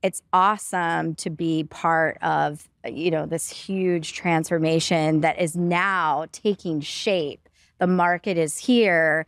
it's awesome to be part of, this huge transformation that is now taking shape. The market is here.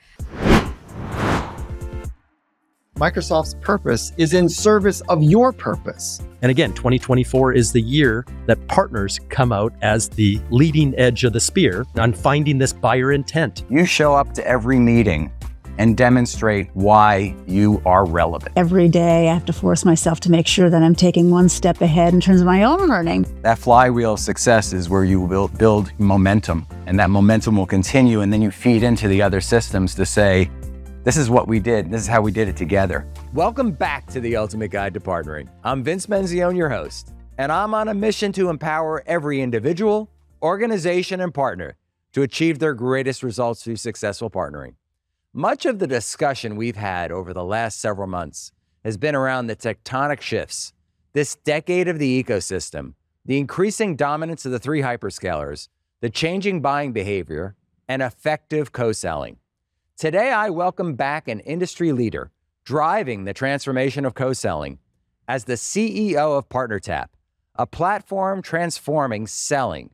Microsoft's purpose is in service of your purpose. And again, 2024 is the year that partners come out as the leading edge of the spear on finding this buyer intent. You show up to every meeting and demonstrate why you are relevant. Every day I have to force myself to make sure that I'm taking one step ahead in terms of my own learning. That flywheel of success is where you will build momentum, and that momentum will continue, and then you feed into the other systems to say, this is what we did. This is how we did it together. Welcome back to the Ultimate Guide to Partnering. I'm Vince Menzione, your host, and I'm on a mission to empower every individual, organization, and partner to achieve their greatest results through successful partnering. Much of the discussion we've had over the last several months has been around the tectonic shifts, this decade of the ecosystem, the increasing dominance of the three hyperscalers, the changing buying behavior, and effective co-selling. Today, I welcome back an industry leader driving the transformation of co-selling as the CEO of PartnerTap, a platform transforming selling.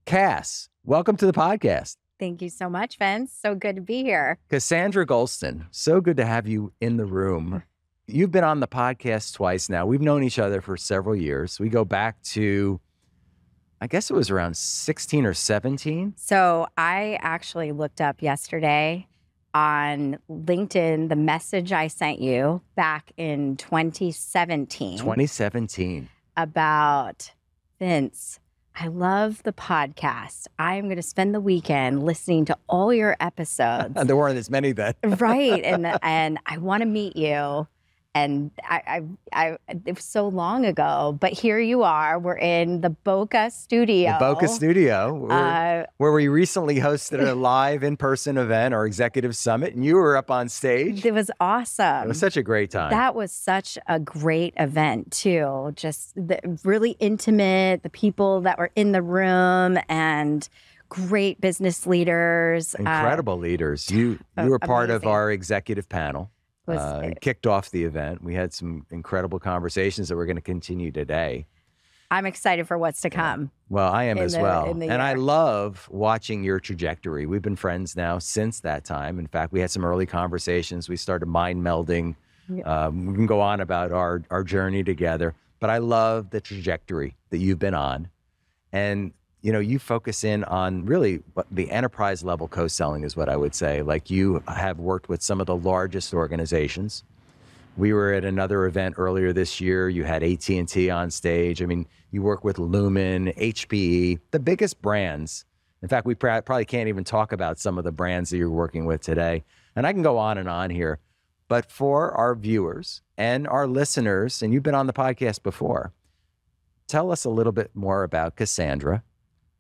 Cass, welcome to the podcast. Thank you so much, Vince. So good to be here. Cassandra Gholston, so good to have you in the room. You've been on the podcast twice now. We've known each other for several years. We go back to, I guess it was around 16 or 17. So I actually looked up yesterday on LinkedIn the message I sent you back in 2017. 2017. About, Vince, I love the podcast. I'm going to spend the weekend listening to all your episodes. There weren't as many then. Right. And I want to meet you. And it was so long ago, but here you are. We're in the Boca studio. The Boca studio, where we recently hosted a live in-person event, our executive summit, and you were up on stage. It was awesome. It was such a great time. That was such a great event too. Just really intimate, the people that were in the room, and great business leaders. Incredible leaders. You were part of amazing. our executive panel. Kicked off the event. We had some incredible conversations that we're going to continue today. I'm excited for what's to come. Well, I am as well. And year. I love watching your trajectory. We've been friends now since that time. In fact, we had some early conversations. We started mind melding. We can go on about our journey together. But I love the trajectory that you've been on. And you focus in on really what the enterprise level co-selling is what I would say. Like, you have worked with some of the largest organizations. We were at another event earlier this year. You had AT&T on stage. I mean, you work with Lumen, HPE, the biggest brands. In fact, we probably can't even talk about some of the brands that you're working with today. And I can go on and on here. But for our viewers and our listeners, and you've been on the podcast before, tell us a little bit more about Cassandra,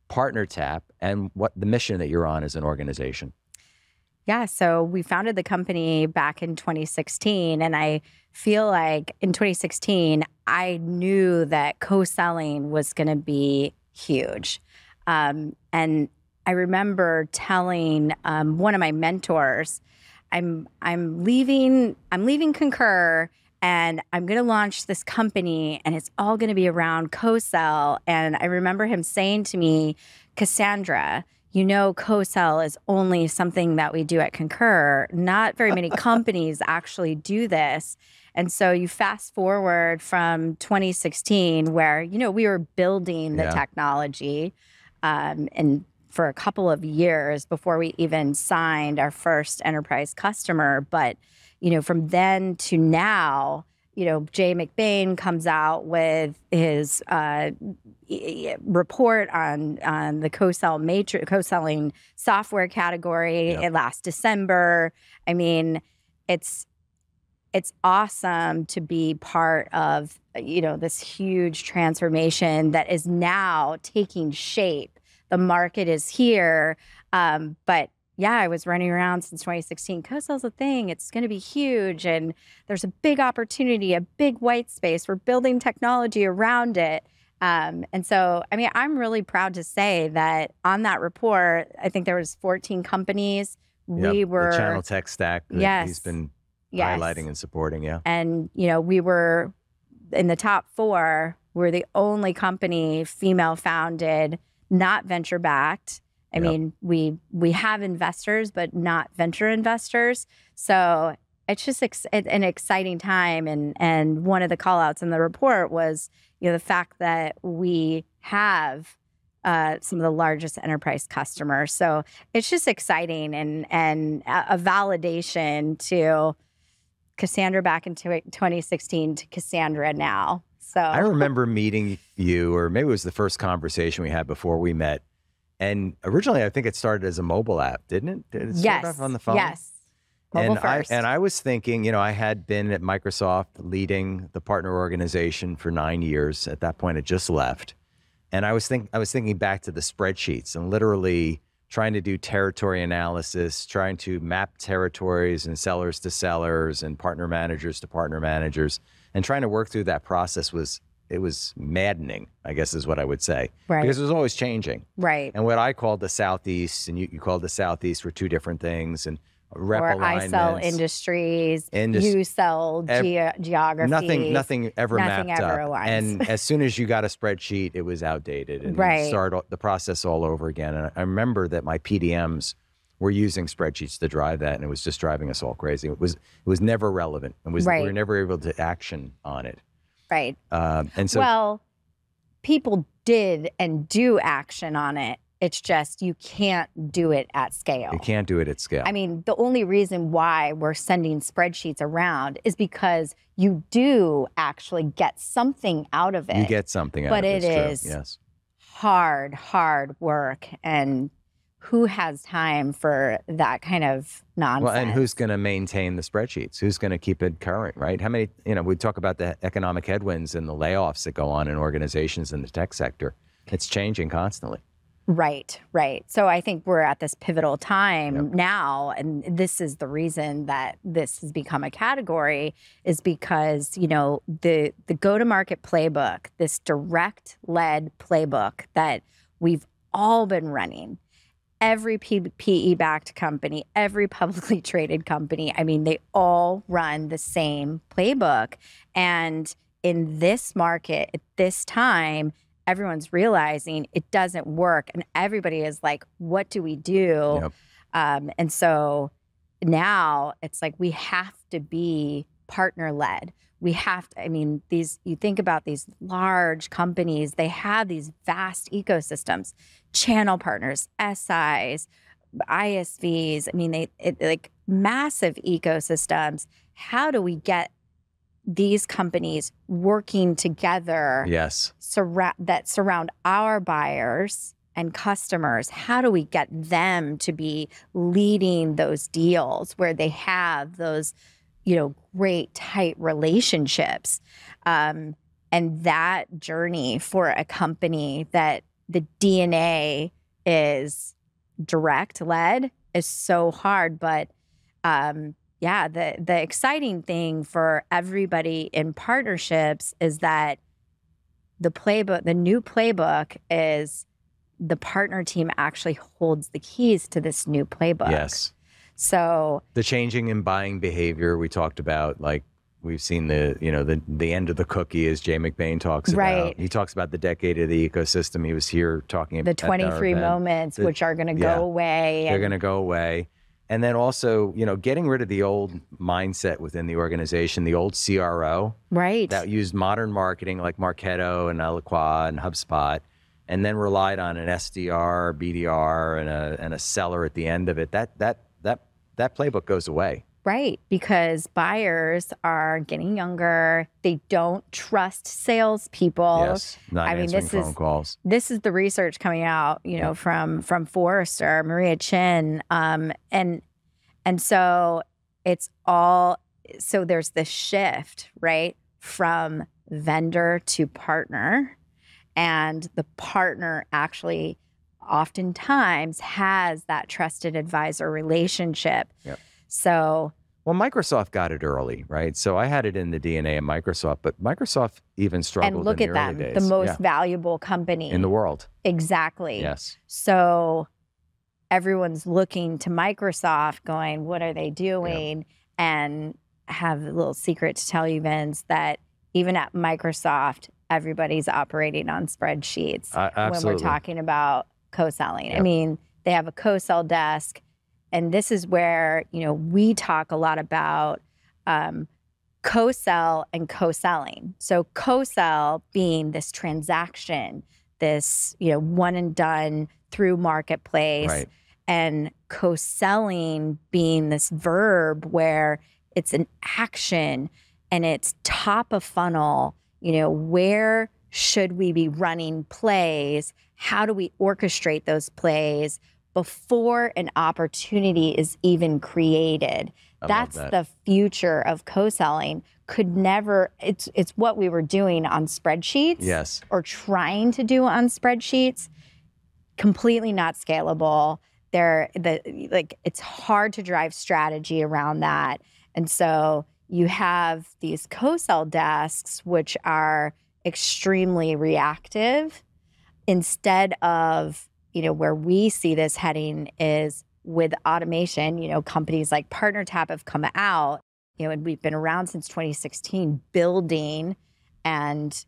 PartnerTap, and what the mission that you're on as an organization. Yeah, so we founded the company back in 2016, and I feel like in 2016, I knew that co-selling was going to be huge. And I remember telling one of my mentors, I'm leaving Concur, and I'm going to launch this company, and it's all going to be around co-sell. And I remember him saying to me, Cassandra, co-sell is only something that we do at Concur. Not very many companies actually do this. And so you fast forward from 2016, where, we were building the technology, and for a couple of years before we even signed our first enterprise customer. But from then to now, Jay McBain comes out with his report on the co-selling software category last December. I mean, it's awesome to be part of, this huge transformation that is now taking shape. The market is here, but yeah, I was running around since 2016. Co-sell's a thing. It's going to be huge. And there's a big opportunity, a big white space. We're building technology around it. And so, I'm really proud to say that on that report, I think there was 14 companies. We were the channel tech stack that he's been highlighting and supporting. Yeah. And, we were in the top 4, we're the only company female founded, not venture backed. I mean, we have investors, but not venture investors. So it's just an exciting time. And one of the call outs in the report was, the fact that we have some of the largest enterprise customers. So it's just exciting and a validation to Cassandra back in 2016 to Cassandra now. So I remember meeting you, or maybe it was the first conversation we had before we met. And originally, I think it started as a mobile app, didn't it? Did it start off on the phone? Yes. Mobile first. I was thinking, I had been at Microsoft leading the partner organization for 9 years. At that point, I just left. And I was thinking back to the spreadsheets and literally trying to do territory analysis, trying to map territories and sellers to sellers and partner managers to partner managers, and trying to work through that process was maddening, I guess is what I would say. Right. Because it was always changing. Right. And what I called the Southeast and you called the Southeast were two different things. And rep or I sell industries, you sell geography. Nothing ever mapped up. Aligns. And as soon as you got a spreadsheet, it was outdated. And right. you start the process all over again. And I remember that my PDMs were using spreadsheets to drive that, and it was just driving us all crazy. It was never relevant. We were never able to action on it. Right. And so, well, people did and do action on it. It's just you can't do it at scale. You can't do it at scale. I mean, the only reason why we're sending spreadsheets around is because you do actually get something out of it. You get something out of it. But it is hard work. And who has time for that kind of nonsense? Well, and who's going to maintain the spreadsheets? Who's going to keep it current, right? How many, we talk about the economic headwinds and the layoffs that go on in organizations in the tech sector. It's changing constantly. Right. So I think we're at this pivotal time now, and this is the reason that this has become a category is because, the go-to-market playbook, this direct-led playbook that we've all been running, every PE-backed company, every publicly traded company, I mean, they all run the same playbook. And in this market, at this time, everyone's realizing it doesn't work. And everybody is like, what do we do? And so now it's like we have to be partner-led. We have to, you think about these large companies, they have these vast ecosystems, channel partners, SIs, ISVs. Like massive ecosystems. How do we get these companies working together that surround our buyers and customers? How do we get them to be leading those deals where they have those, great tight relationships? And that journey for a company that the DNA is direct led is so hard. But the exciting thing for everybody in partnerships is that the new playbook is the partner team actually holds the keys to this new playbook. Yes. So the changing in buying behavior we talked about, like we've seen the end of the cookie, as Jay McBain talks about. Right. He talks about the decade of the ecosystem. He was here talking about the 23 moments, which are going to go away. They're going to go away. And then also, getting rid of the old mindset within the organization, the old CRO. Right. That used modern marketing like Marketo and Eloqua and HubSpot, and then relied on an SDR, BDR, and a seller at the end of it. That playbook goes away. Right, because buyers are getting younger. They don't trust salespeople. Yes, not answering phone calls. This is the research coming out, from Forrester, Maria Chin, and so it's all. So there's this shift, right, from vendor to partner, and the partner actually oftentimes has that trusted advisor relationship. Yep. So, well, Microsoft got it early, right? So I had it in the DNA of Microsoft, but Microsoft even struggled and look in the at early them, days. the most valuable company in the world. Exactly. Yes. So everyone's looking to Microsoft going, what are they doing? Yep. And have a little secret to tell you, Vince, that even at Microsoft, everybody's operating on spreadsheets when we're Absolutely. talking about co-selling. Yep. I mean, they have a co-sell desk, and this is where, we talk a lot about co-sell and co-selling. So co-sell being this transaction, this, one and done through marketplace, Right. and co-selling being this verb where it's an action and it's top of funnel. Where should we be running plays? How do we orchestrate those plays before an opportunity is even created? That's the future of co-selling. It's what we were doing on spreadsheets. Yes. Or trying to do on spreadsheets. Completely not scalable. It's hard to drive strategy around that. And so you have these co-sell desks, which are extremely reactive, instead of, where we see this heading is with automation. Companies like PartnerTap have come out, and we've been around since 2016, building and,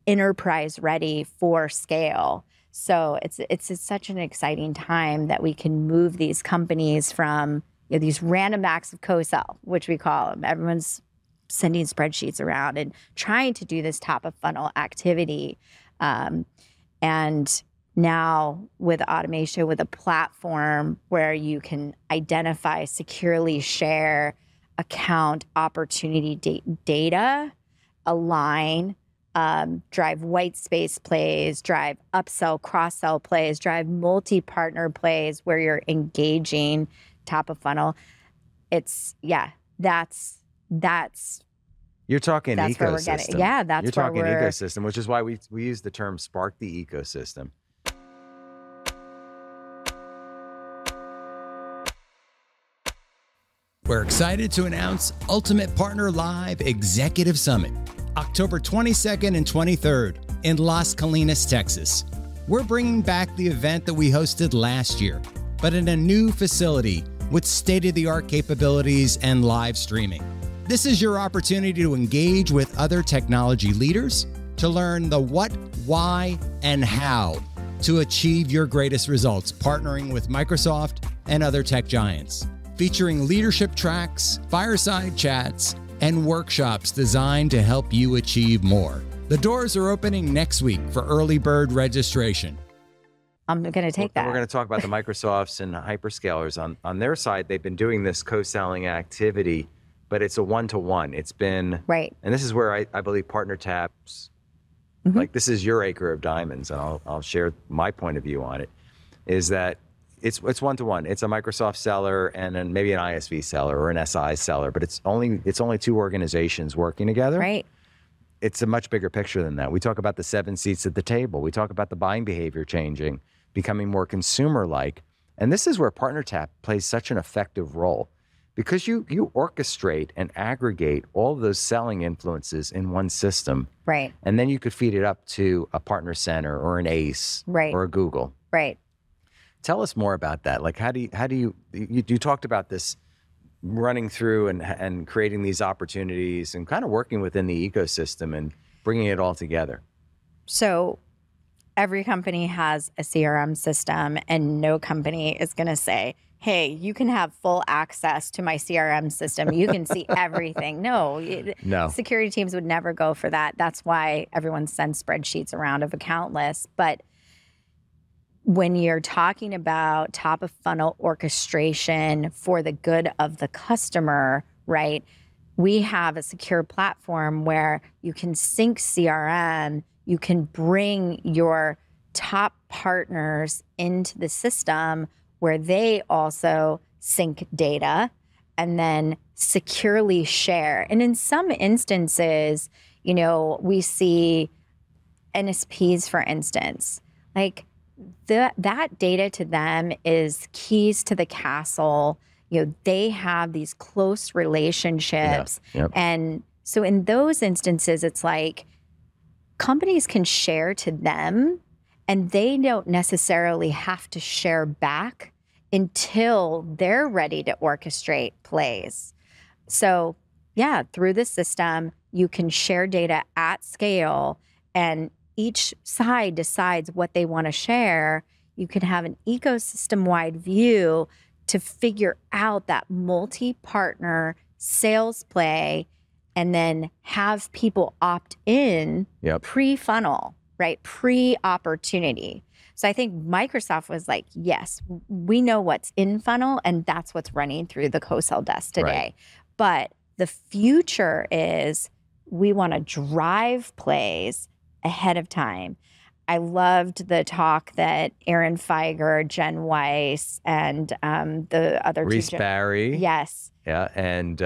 enterprise ready for scale. So it's such an exciting time that we can move these companies from these random acts of co-sell, which we call them. Everyone's sending spreadsheets around and trying to do this top of funnel activity. And now with automation, with a platform where you can identify, securely share account opportunity data, align, drive white space plays, drive upsell, cross-sell plays, drive multi-partner plays where you're engaging top of funnel. That's You're talking that's ecosystem. where we're getting. Yeah, that's You're where talking we're ecosystem, which is why we use the term spark the ecosystem. We're excited to announce Ultimate Partner Live Executive Summit, October 22nd and 23rd in Las Colinas, Texas. We're bringing back the event that we hosted last year, but in a new facility with state-of-the-art capabilities and live streaming. This is your opportunity to engage with other technology leaders, to learn the what, why, and how to achieve your greatest results, partnering with Microsoft and other tech giants. Featuring leadership tracks, fireside chats, and workshops designed to help you achieve more. The doors are opening next week for early bird registration. I'm going to take that. We're going to talk about the Microsofts and hyperscalers. On their side, they've been doing this co-selling activity, but it's a one-to-one. It's been, right. And this is where I believe PartnerTap's, like this is your acre of diamonds, and I'll share my point of view on it, is that it's one-to-one. It's a Microsoft seller and then maybe an ISV seller or an SI seller, but it's only two organizations working together. Right. It's a much bigger picture than that. We talk about the 7 seats at the table. We talk about the buying behavior changing, becoming more consumer-like. And this is where PartnerTap plays such an effective role, because you orchestrate and aggregate all of those selling influences in one system. Right. And then you could feed it up to a Partner Center or an ACE or a Google. Right. Tell us more about that. Like, how do you talked about this running through and creating these opportunities and kind of working within the ecosystem and bringing it all together? So every company has a CRM system, and no company is going to say, hey, you can have full access to my CRM system. You can see everything. No. Security teams would never go for that. That's why everyone sends spreadsheets around of account lists. But when you're talking about top of funnel orchestration for the good of the customer, right? We have a secure platform where you can sync CRM, you can bring your top partners into the system where they also sync data and then securely share. And in some instances, we see NSPs, for instance, like that data to them is keys to the castle. They have these close relationships. Yeah. Yep. And so in those instances, it's like companies can share to them, and they don't necessarily have to share back until they're ready to orchestrate plays. So yeah, through the system, you can share data at scale, and each side decides what they want to share. You can have an ecosystem-wide view to figure out that multi-partner sales play, and then have people opt in pre-funnel, right? Pre-opportunity. So I think Microsoft was like, yes, we know what's in funnel, and that's what's running through the co-sell desk today. Right. But the future is we want to drive plays ahead of time. I loved the talk that Aaron Feiger, Jen Weiss, and the other Reese two. Barry. Yes. Yeah, and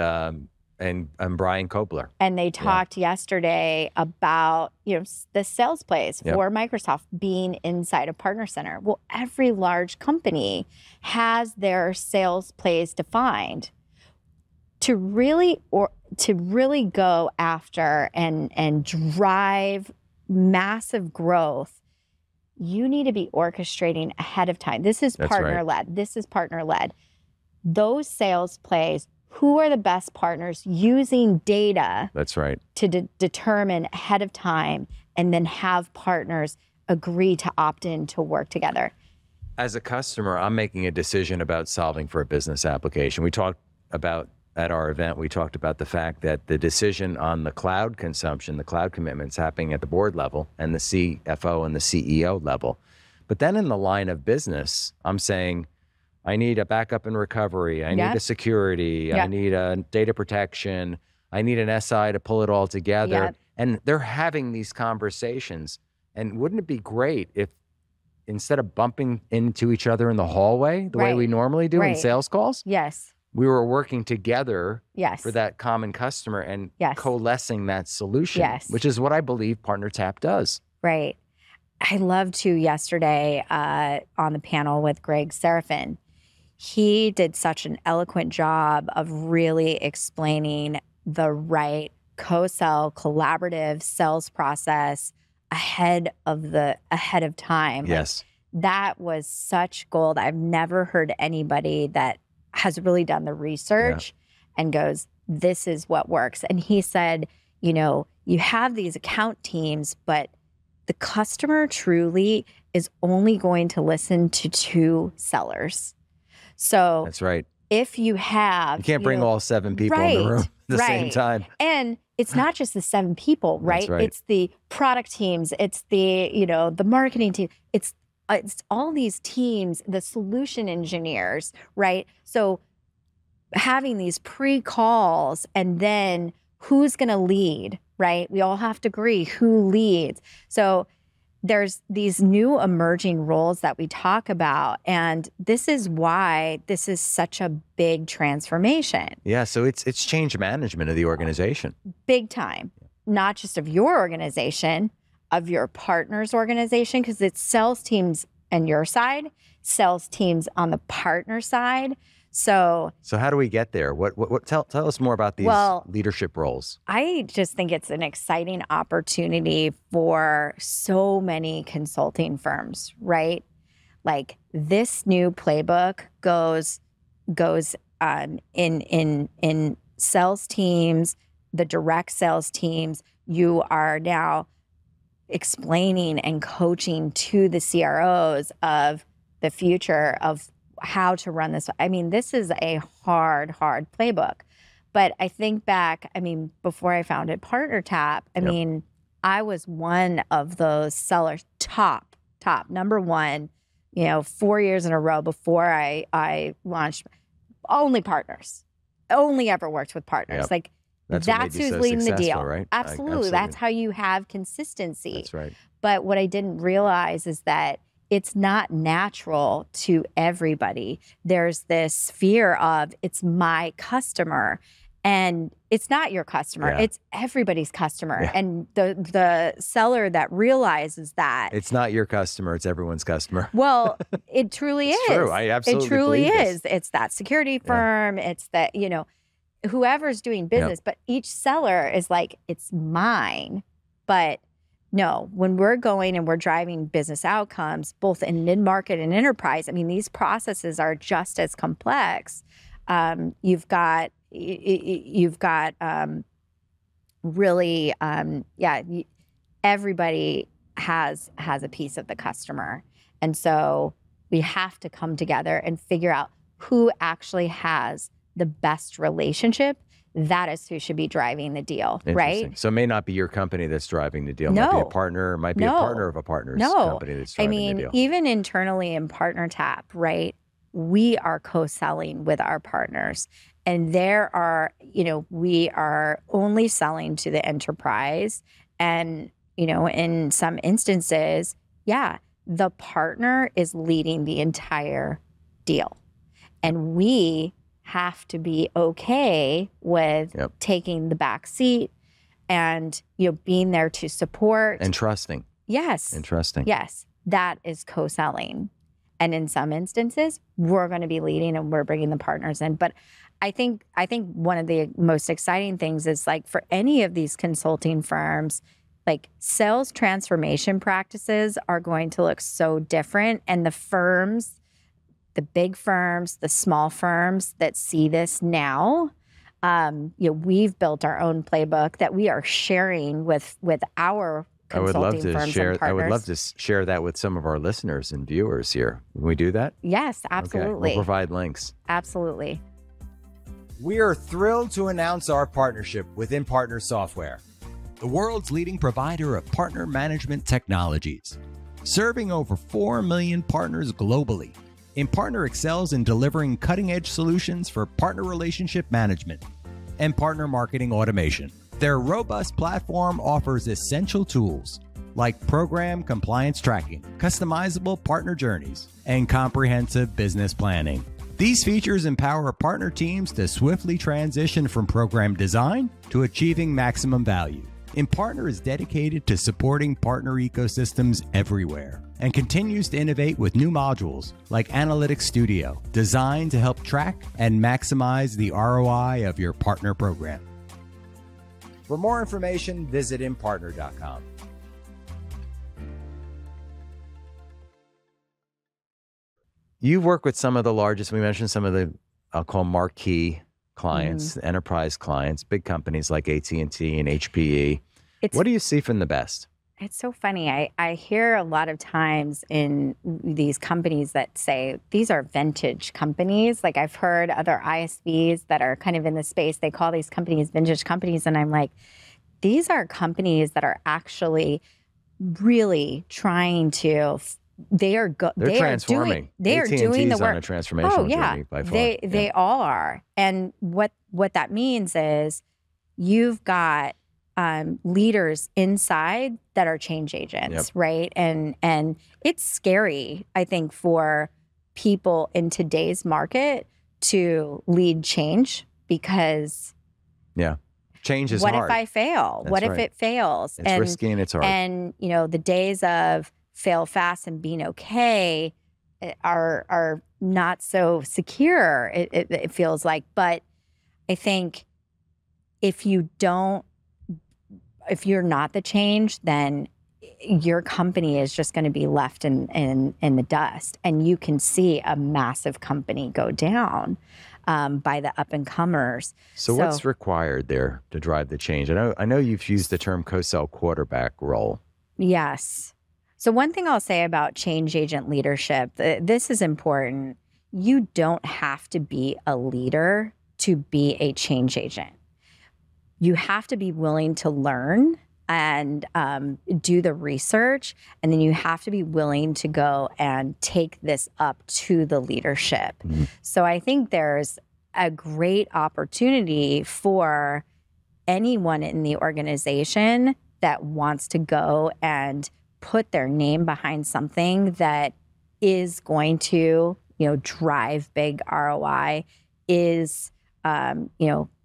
Brian Kobler. And they talked yesterday about, the sales plays for Microsoft being inside a partner center. Well, every large company has their sales plays defined. To really go after and drive massive growth, you need to be orchestrating ahead of time. This is partner-led. This is partner-led. Those sales plays, who are the best partners, using data to determine ahead of time, and then have partners agree to opt in to work together. As a customer, I'm making a decision about solving for a business application. We talked about, at our event, we talked about the fact that the decision on the cloud consumption, the cloud commitments, happening at the board level and the CFO and the CEO level. But then in the line of business, I'm saying, I need a backup and recovery. I need a security. I need a data protection. I need an SI to pull it all together. And they're having these conversations. And wouldn't it be great if, instead of bumping into each other in the hallway the way we normally do in sales calls, we were working together for that common customer and coalescing that solution, which is what I believe PartnerTap does. Right. I loved too yesterday on the panel with Greg Serafin. He did such an eloquent job of really explaining the right co-sell collaborative sales process ahead of time. Yes. Like, that was such gold. I've never heard anybody that has really done the research and goes, this is what works. And he said, you have these account teams, but the customer truly is only going to listen to 2 sellers. So that's right. If you have, you can't bring all 7 people in the room at the same time. And it's not just the 7 people, right? That's right. It's the product teams. It's the, the marketing team. It's all these teams, the solution engineers, right? So having these pre-calls, and then who's going to lead, right? We all have to agree who leads. So there's these new emerging roles that we talk about, and this is why this is such a big transformation. Yeah, so it's change management of the organization. Big time. Not just of your organization, of your partner's organization, because it's sales teams on your side, sales teams on the partner side. So how do we get there? Tell us more about these leadership roles. I just think it's an exciting opportunity for so many consulting firms, right? Like, this new playbook goes in sales teams, the direct sales teams. You are now explaining and coaching to the CROs of the future of how to run this. I mean, this is a hard playbook. But I think back, before I founded PartnerTap, I was one of those sellers, top, number one, 4 years in a row before I launched. Only partners, only ever worked with partners. Like, that's who's leading the deal. Right? Absolutely. That's how you have consistency. That's right. But what I didn't realize is that it's not natural to everybody. There's this fear of, it's my customer. And it's not your customer. It's everybody's customer. And the seller that realizes that. It's not your customer. It's everyone's customer. Well, it truly is. True. I absolutely It truly believe is. It's that security firm. It's that, whoever's doing business. But each seller is like, it's mine. But no, when we're going and we're driving business outcomes, both in mid-market and enterprise, these processes are just as complex. You've got really, everybody has a piece of the customer. And so we have to come together and figure out who actually has the best relationship. That is who should be driving the deal, right? So it may not be your company that's driving the deal. It No. might be a partner, it might be a partner of a partner's company that's driving the deal. Even internally in PartnerTap, right? We are co-selling with our partners. And there are, we are only selling to the enterprise. And, in some instances, the partner is leading the entire deal. And we have to be okay with taking the back seat and, being there to support. And trusting. Yes. And trusting. Yes. That is co-selling. And in some instances, we're going to be leading and we're bringing the partners in. But I think one of the most exciting things is, like, for any of these consulting firms, like, sales transformation practices are going to look so different. And the firms, the big firms, the small firms that see this now, we've built our own playbook that we are sharing with our consulting firms and partners. I would love to share that with some of our listeners and viewers here. Can we do that? Yes, absolutely. Okay. We'll provide links. Absolutely. We are thrilled to announce our partnership with InPartner Software, the world's leading provider of partner management technologies. Serving over 4 million partners globally, InPartner excels in delivering cutting-edge solutions for partner relationship management and partner marketing automation. Their robust platform offers essential tools like program compliance tracking, customizable partner journeys, and comprehensive business planning. These features empower partner teams to swiftly transition from program design to achieving maximum value. InPartner is dedicated to supporting partner ecosystems everywhere and continues to innovate with new modules like Analytics Studio, designed to help track and maximize the ROI of your partner program. For more information, visit InPartner.com. You work with some of the largest, we mentioned some of the, I'll call marquee clients, enterprise clients, big companies like AT&T and HPE. What do you see from the best? It's so funny. I hear a lot of times in these companies that say these are vintage companies. Like, I've heard other ISVs that are kind of in the space, they call these companies vintage companies. And I'm like, these are companies that are actually really trying to, they're transforming. They are doing the work. On a transformational journey by far. They all are. And what that means is you've got leaders inside that are change agents, right? And it's scary, I think, for people in today's market to lead change because change is what hard. If I fail? What if it fails? It's risky and it's hard. And the days of fail fast and being okay are not so secure, it feels like. But I think if you're not the change, then your company is just going to be left in the dust. And you can see a massive company go down by the up-and-comers. So what's required there to drive the change? I know you've used the term co-sell quarterback role. Yes. So one thing I'll say about change agent leadership, this is important. You don't have to be a leader to be a change agent. You have to be willing to learn and do the research, and then you have to be willing to go and take this up to the leadership. So I think there's a great opportunity for anyone in the organization that wants to go and put their name behind something that is going to, drive big ROI, is,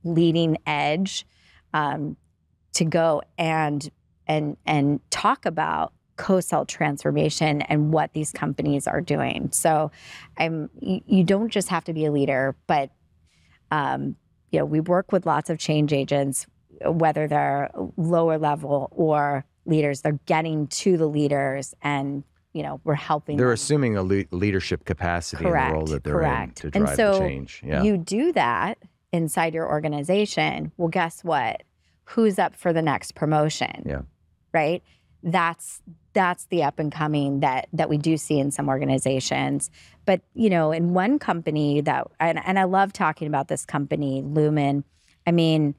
leading edge, to go and talk about co-sell transformation and what these companies are doing. So you don't just have to be a leader, but we work with lots of change agents, whether they're lower level or leaders. They're getting to the leaders, and we're helping. They're them. assuming a leadership capacity in the role that they're in to drive the change. You do that inside your organization. Well, guess what? who's up for the next promotion. Yeah. Right. That's the up and coming that we do see in some organizations. But, you know, in one company that, and I love talking about this company, Lumen. I mean,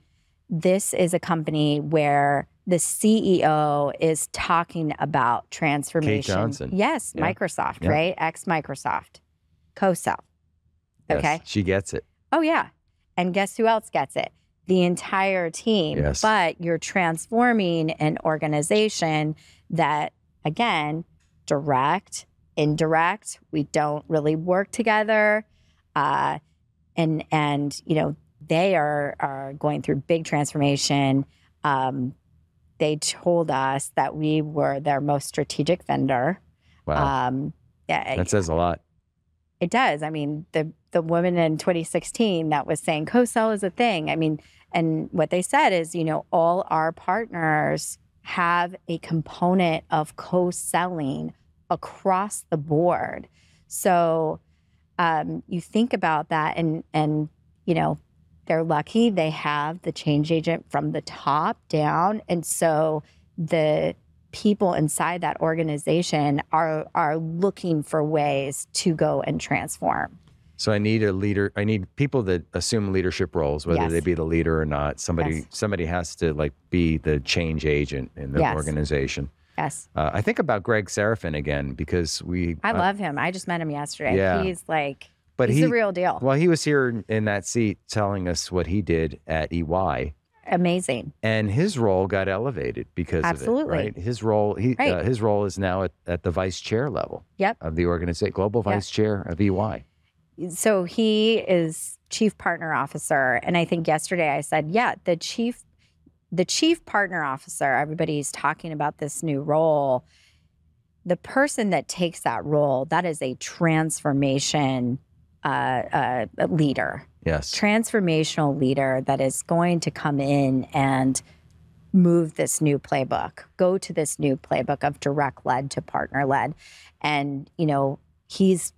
this is a company where the CEO is talking about transformation. Kate Johnson. Yes, Yeah. Microsoft, Yeah. right? Ex-Microsoft. Co-sell. Yes, Okay. she gets it. Oh, yeah. And guess who else gets it? The entire team. Yes. But you're transforming an organization that, again, direct, indirect, we don't really work together. And you know, they are going through big transformation. They told us that we were their most strategic vendor. Wow. Yeah, That says a lot. it does. I mean, the woman in 2016 that was saying co-sell is a thing. I mean, and what they said is, you know, all our partners have a component of co-selling across the board. So you think about that and, you know, they're lucky they have the change agent from the top down. And so the people inside that organization are looking for ways to go and transform. So I need a leader. I need people that assume leadership roles, whether Yes. they be the leader or not. Somebody has to like be the change agent in the Yes. organization. Yes. I think about Greg Serafin again because I love him. I just met him yesterday. Yeah. He's like, but he's the real deal. Well, he was here in that seat telling us what he did at EY. Amazing. And his role got elevated because Absolutely. of it, right? His role, Right. His role is now at the vice chair level Yep. of the organization, global vice chair of EY. So he is chief partner officer. And I think yesterday I said, yeah, the chief partner officer, everybody's talking about this new role. The person that takes that role, that is a transformation leader. Yes. Transformational leader that is going to come in and move this new playbook, go to this new playbook of direct led to partner led. And, you know, he's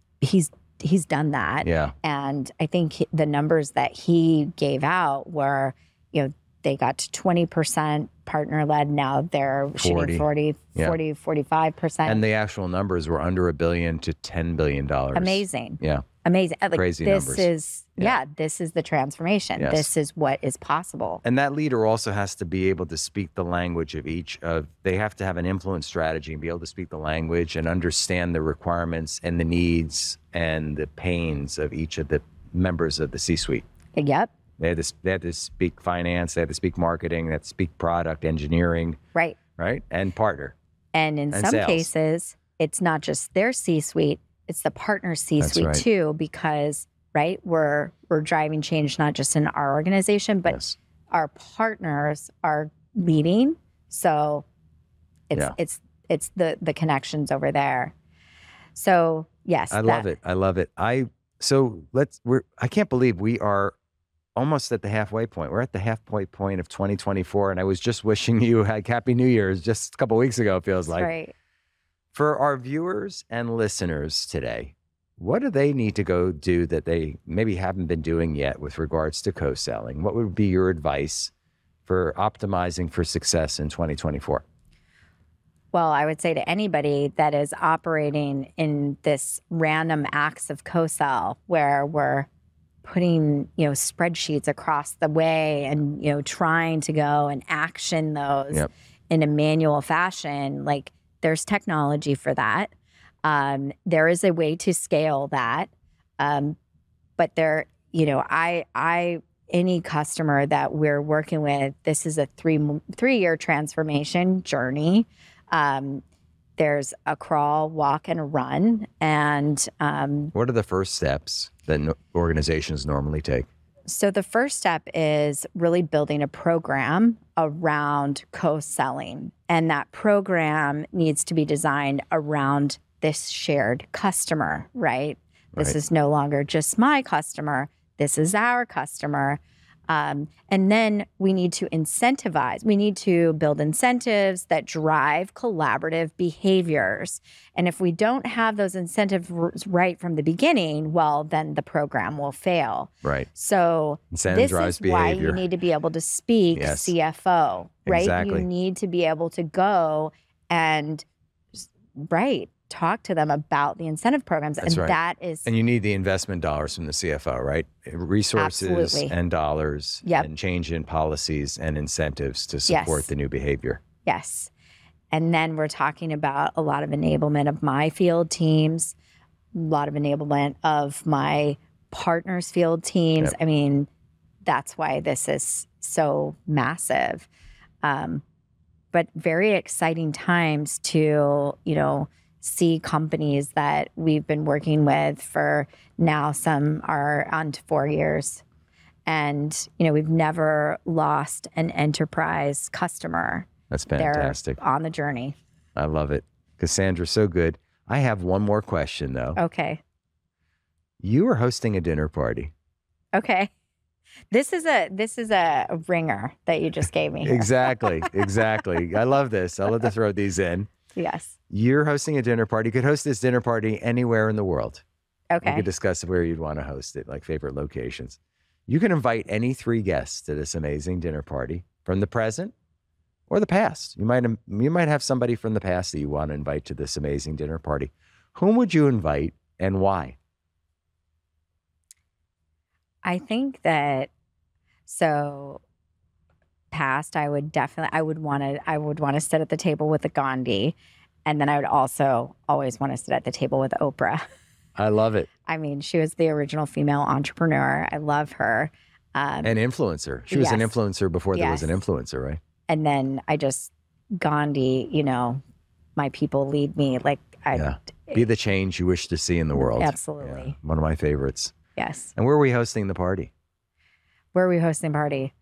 done that. Yeah. And I think the numbers that he gave out were, you know, they got to 20% partner led. Now they're shooting 40, 45%. And the actual numbers were under $1 billion to $10 billion. Amazing. Yeah. Amazing. Like, Crazy this numbers. is, this is the transformation. Yes. This is what is possible. And that leader also has to be able to speak the language of they have to have an influence strategy and be able to speak the language and understand the requirements and the needs and the pains of each of the members of the C-suite. Yep. They had to speak finance, they had to speak marketing, they had to speak product, engineering. Right. Right? And partner. And in some sales. cases, it's not just their C-suite, it's the partner C-suite right. too, because, right, we're driving change not just in our organization, but Yes. our partners are leading. So it's the connections over there. So yes. I love it. I love it. I can't believe we are almost at the halfway point. We're at the halfway point of 2024. And I was just wishing you a Happy New Year's just a couple of weeks ago, it feels like. Right. For our viewers and listeners today, what do they need to go do that they maybe haven't been doing yet with regards to co-selling? What would be your advice for optimizing for success in 2024? Well, I would say to anybody that is operating in this random acts of co-sell where we're putting, you know, spreadsheets across the way and, you know, trying to go and action those in a manual fashion, like there's technology for that. There is a way to scale that. But there, you know, any customer that we're working with, this is a 3-year transformation journey. There's a crawl, walk, and a run. And what are the first steps that organizations normally take? So the first step is really building a program around co-selling. And that program needs to be designed around this shared customer, right? This is no longer just my customer. This is our customer. And then we need to incentivize. We need to build incentives that drive collaborative behaviors. And if we don't have those incentives right from the beginning, well, then the program will fail. Right. So Incentive this drives is why behavior. you need to be able to speak Yes. CFO, right? Exactly. You need to be able to go and, talk to them about the incentive programs. That's and right. that is And you need the investment dollars from the CFO, right? Resources Absolutely. and dollars Yep. and change in policies and incentives to support Yes. the new behavior. Yes. And then we're talking about a lot of enablement of my field teams, a lot of enablement of my partners' field teams. Yep. I mean, that's why this is so massive. But very exciting times to, see companies that we've been working with for now, some are on to 4 years. And, we've never lost an enterprise customer. That's fantastic. They're on the journey. I love it. Cassandra, so good. I have one more question, though. Okay. You are hosting a dinner party. Okay. This is a ringer that you just gave me here. Exactly. I love this. I love to throw these in. Yes. You're hosting a dinner party. You could host this dinner party anywhere in the world. Okay. We could discuss where you'd want to host it, like favorite locations. You can invite any 3 guests to this amazing dinner party from the present or the past. You might have somebody from the past that you want to invite to this amazing dinner party. Whom would you invite and why? I think that past, I would want to sit at the table with the Gandhi, and then I would also always want to sit at the table with Oprah. I love it. I mean, she was the original female entrepreneur. I love her. An influencer. She was an Yes. influencer before there was an Yes. influencer, right? And then Gandhi, my people lead me. Be the change you wish to see in the world. Absolutely. Yeah, one of my favorites. Yes. And where are we hosting the party? Where are we hosting the party?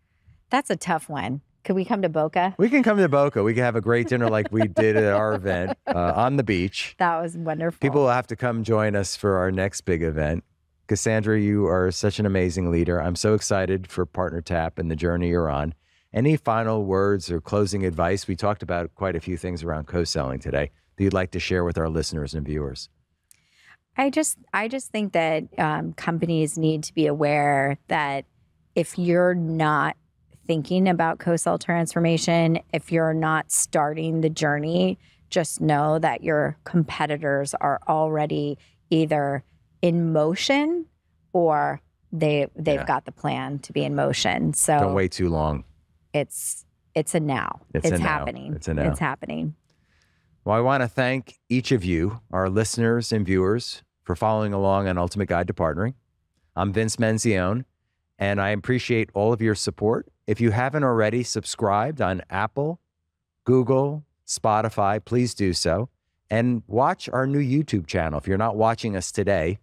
That's a tough one. Could we come to Boca? We can come to Boca. We can have a great dinner like we did at our event on the beach. That was wonderful. People will have to come join us for our next big event. Cassandra, you are such an amazing leader. I'm so excited for PartnerTap and the journey you're on. Any final words or closing advice? We talked about quite a few things around co-selling today that you'd like to share with our listeners and viewers. I just think that companies need to be aware that if you're not thinking about co-sell transformation, if you're not starting the journey, just know that your competitors are already either in motion or they've got the plan to be in motion. So Don't wait too long. It's a now. It's a now. happening. It's a now. It's happening. Well, I want to thank each of you, our listeners and viewers, for following along on Ultimate Guide to Partnering. I'm Vince Menzione, and I appreciate all of your support. If you haven't already subscribed on Apple, Google, Spotify, please do so. And watch our new YouTube channel. If you're not watching us today,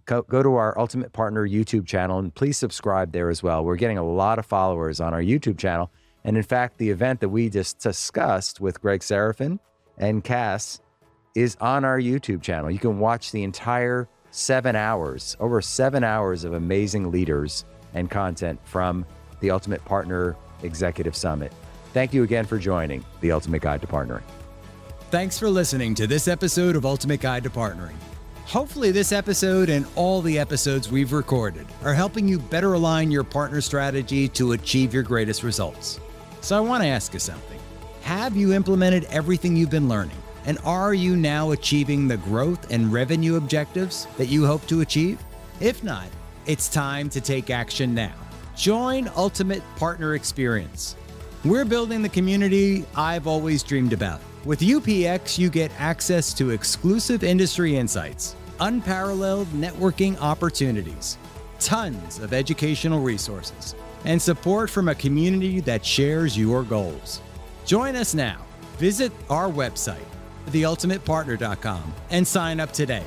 go to our Ultimate Partner YouTube channel and please subscribe there as well. We're getting a lot of followers on our YouTube channel. And in fact, the event that we just discussed with Greg Serafin and Cass is on our YouTube channel. You can watch the entire 7 hours, over 7 hours of amazing leaders and content from the Ultimate Partner Executive Summit. Thank you again for joining the Ultimate Guide to Partnering. Thanks for listening to this episode of Ultimate Guide to Partnering. Hopefully this episode and all the episodes we've recorded are helping you better align your partner strategy to achieve your greatest results. So I want to ask you something. Have you implemented everything you've been learning? And are you now achieving the growth and revenue objectives that you hope to achieve? If not, it's time to take action now. Join Ultimate Partner Experience. We're building the community I've always dreamed about. With UPX, you get access to exclusive industry insights, unparalleled networking opportunities, tons of educational resources, and support from a community that shares your goals. Join us now. Visit our website, theultimatepartner.com, and sign up today.